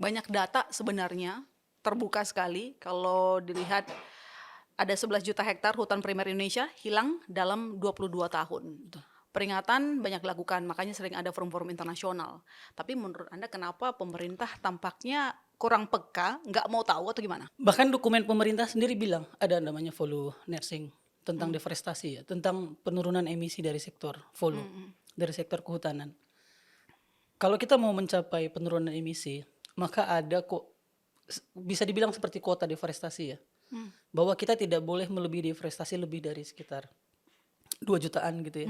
banyak data sebenarnya, terbuka sekali kalau dilihat ada 11 juta hektar hutan primer Indonesia hilang dalam 22 tahun. Peringatan banyak dilakukan, makanya sering ada forum-forum internasional. Tapi menurut Anda kenapa pemerintah tampaknya kurang peka, nggak mau tahu atau gimana? Bahkan dokumen pemerintah sendiri bilang ada namanya volume nursing tentang deforestasi ya, tentang penurunan emisi dari sektor dari sektor kehutanan. Kalau kita mau mencapai penurunan emisi, maka ada kok bisa dibilang seperti kuota deforestasi ya. Bahwa kita tidak boleh melebihi deforestasi lebih dari sekitar 2 jutaan gitu ya.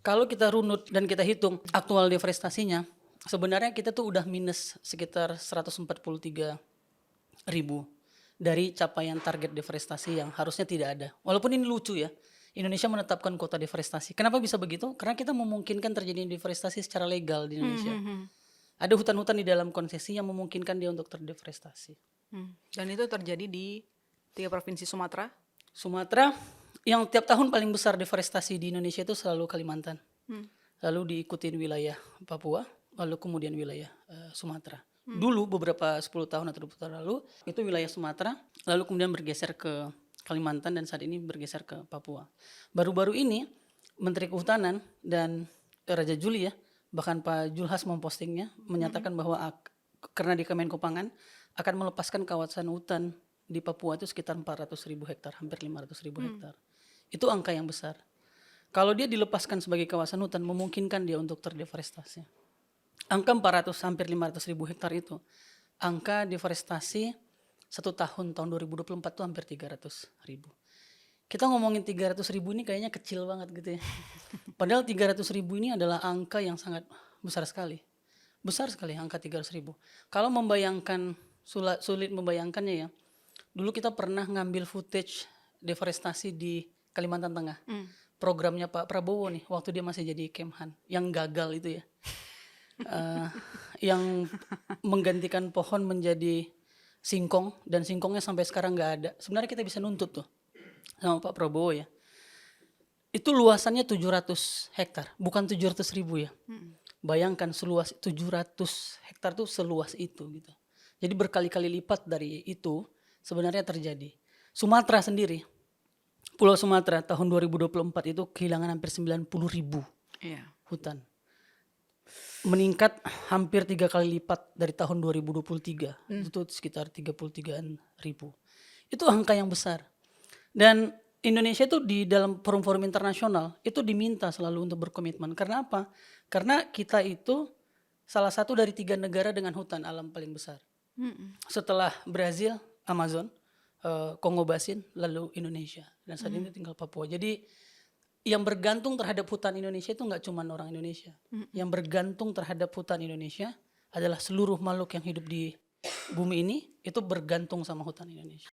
Kalau kita runut dan kita hitung aktual deforestasinya, sebenarnya kita tuh udah minus sekitar 143 ribu dari capaian target deforestasi yang harusnya tidak ada. Walaupun ini lucu ya, Indonesia menetapkan kuota deforestasi. Kenapa bisa begitu? Karena kita memungkinkan terjadinya deforestasi secara legal di Indonesia. Ada hutan-hutan di dalam konsesi yang memungkinkan dia untuk terdeforestasi. Dan itu terjadi di 3 provinsi Sumatera. Sumatera yang tiap tahun paling besar deforestasi di Indonesia itu selalu Kalimantan. Lalu diikuti wilayah Papua, lalu kemudian wilayah Sumatera. Dulu beberapa 10 tahun atau 20 tahun lalu itu wilayah Sumatera, lalu kemudian bergeser ke Kalimantan dan saat ini bergeser ke Papua. Baru-baru ini Menteri Kehutanan dan Raja Juli ya, bahkan Pak Julhas mempostingnya menyatakan bahwa karena di Kemenko Pangan akan melepaskan kawasan hutan di Papua itu sekitar 400.000 hektar, hampir 500.000 hektar. Itu angka yang besar. Kalau dia dilepaskan sebagai kawasan hutan, memungkinkan dia untuk terdeforestasi. Angka 400 hampir 500.000 hektar itu, angka deforestasi satu tahun 2024 itu hampir 300.000. Kita ngomongin 300.000 ini kayaknya kecil banget gitu ya. Padahal 300.000 ini adalah angka yang sangat besar sekali. Besar sekali angka 300.000. Kalau membayangkan, sulit membayangkannya ya. Dulu kita pernah ngambil footage deforestasi di Kalimantan Tengah. Programnya Pak Prabowo nih, waktu dia masih jadi Kemhan. Yang gagal itu ya. Yang menggantikan pohon menjadi singkong. Dan singkongnya sampai sekarang gak ada. Sebenarnya kita bisa nuntut tuh sama Pak Prabowo ya. Itu luasannya 700 hektar, bukan 700.000 ya. Bayangkan seluas 700 hektar tuh seluas itu gitu. Jadi berkali-kali lipat dari itu sebenarnya terjadi. Sumatera sendiri, Pulau Sumatera tahun 2024 itu kehilangan hampir 90.000 hutan. Meningkat hampir 3 kali lipat dari tahun 2023. Itu sekitar 33.000. Itu angka yang besar. Dan Indonesia itu di dalam forum-forum internasional itu diminta selalu untuk berkomitmen. Karena apa? Karena kita itu salah satu dari 3 negara dengan hutan alam paling besar. Setelah Brazil, Amazon, Kongo Basin, lalu Indonesia. Dan saat ini tinggal Papua. Jadi yang bergantung terhadap hutan Indonesia itu nggak cuma orang Indonesia. Yang bergantung terhadap hutan Indonesia adalah seluruh makhluk yang hidup di bumi ini itu bergantung sama hutan Indonesia.